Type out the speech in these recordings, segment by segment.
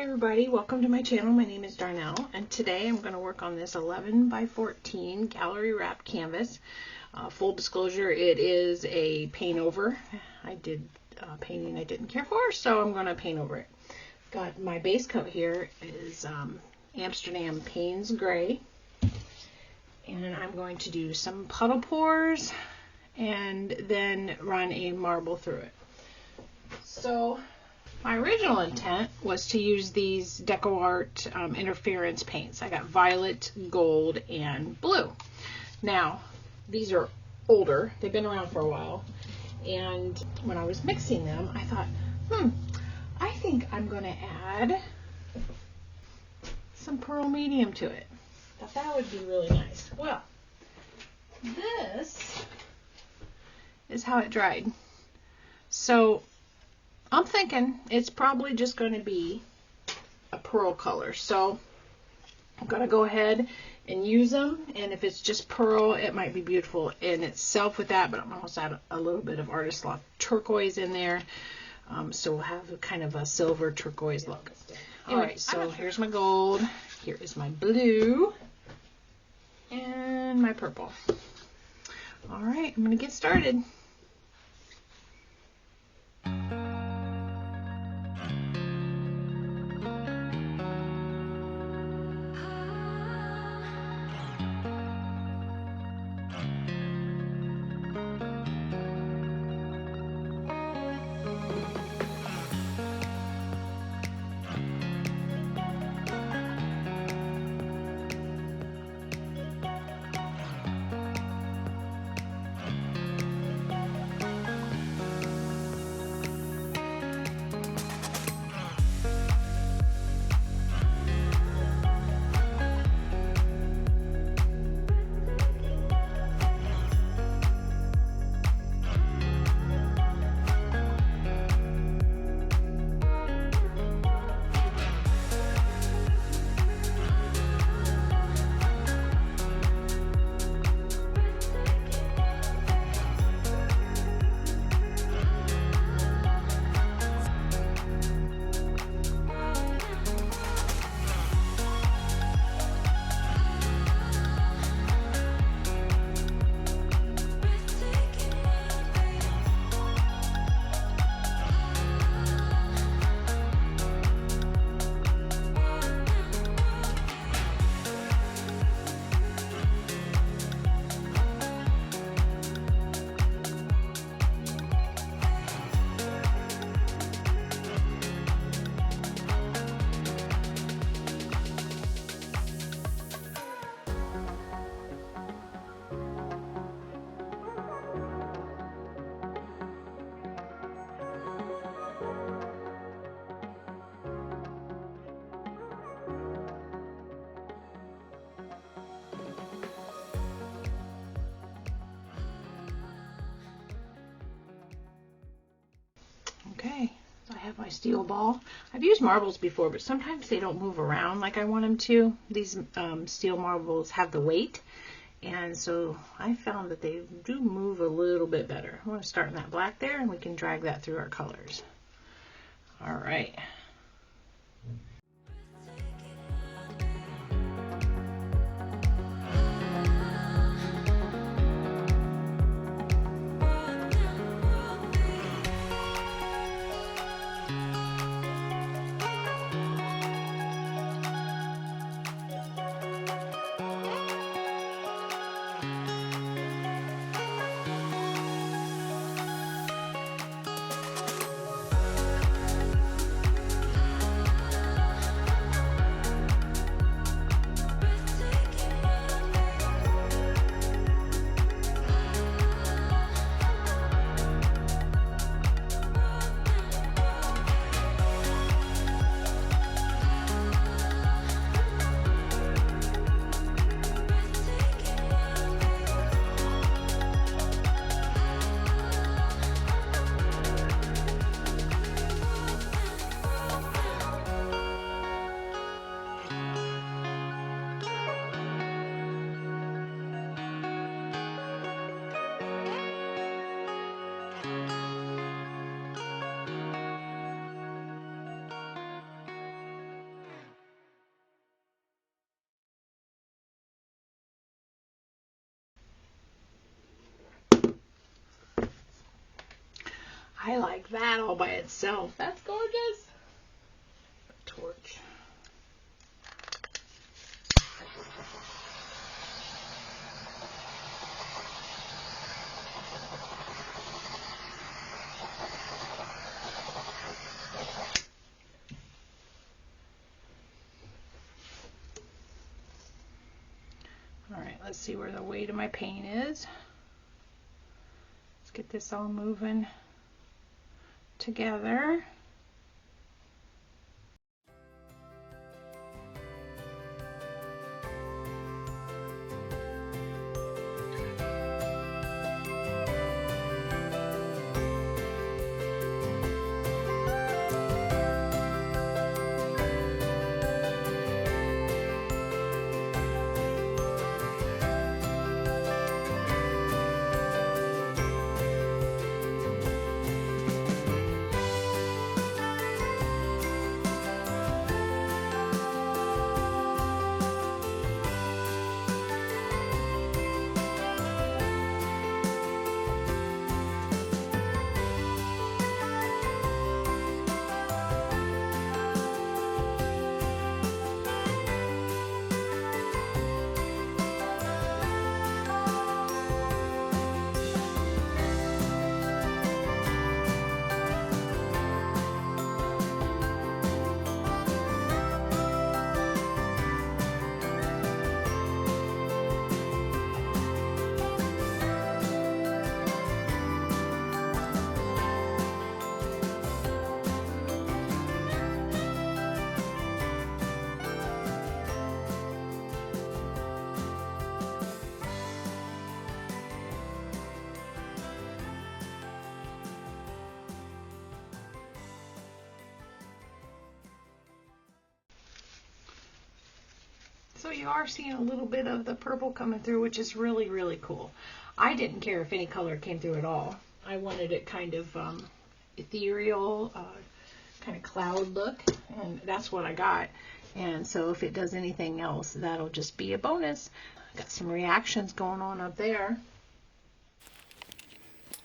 everybody, welcome to my channel. My name is Darnell, and today I'm going to work on this 11 by 14 gallery wrapped canvas. Full disclosure, it is a paint over. I did painting I didn't care for, so I'm going to paint over it. Got my base coat here is Amsterdam Payne's Gray, and I'm going to do some puddle pours and then run a marble through it. So my original intent was to use these DecoArt interference paints. I got violet, gold, and blue. Now, these are older. They've been around for a while. And when I was mixing them, I thought, I think I'm going to add some pearl medium to it. Thought that would be really nice. Well, this is how it dried. So I'm thinking it's probably just going to be a pearl color. So I'm going to go ahead and use them. And if it's just pearl, it might be beautiful in itself with that. But I'm almost add a little bit of Artist Loft turquoise in there. So we'll have a kind of a silver turquoise look. Alright, so here's my gold. Here is my blue. And my purple. Alright, I'm going to get started. Okay, so I have my steel ball. I've used marbles before, but sometimes they don't move around like I want them to. These steel marbles have the weight, and so I found that they do move a little bit better. I want to start in that black there, and we can drag that through our colors. All right. I like that all by itself. That's gorgeous. Torch. Alright, let's see where the weight of my paint is. Let's get this all moving together. So you are seeing a little bit of the purple coming through, which is really, really cool. I didn't care if any color came through at all. I wanted it kind of ethereal, kind of cloud look, and that's what I got. And so if it does anything else, that'll just be a bonus. Got some reactions going on up there.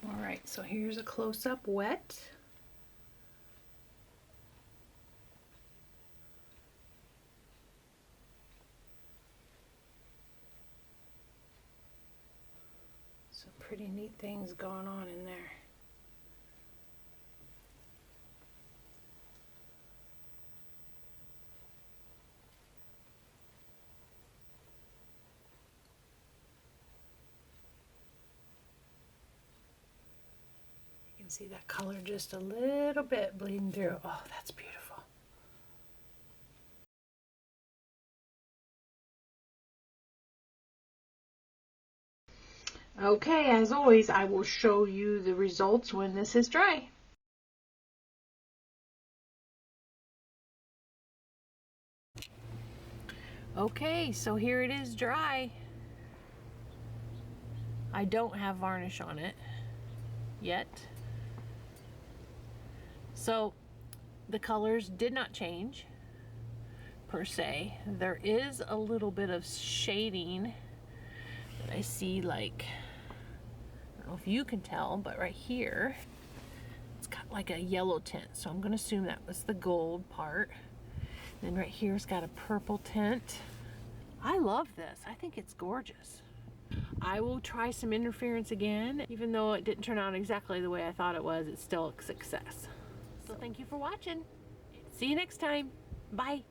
All right, so here's a close-up wet. Some pretty neat things going on in there. You can see that color just a little bit bleeding through. Oh, that's beautiful. Okay, as always, I will show you the results when this is dry. Okay, so here it is dry. I don't have varnish on it yet. So the colors did not change per se. There is a little bit of shading that I see, like, I don't know if you can tell, but right here it's got like a yellow tint, so I'm gonna assume that was the gold part. Then right here it's got a purple tint. I love this. I think it's gorgeous. I will try some interference again. Even though it didn't turn out exactly the way I thought it was, it's still a success. So thank you for watching. See you next time. Bye.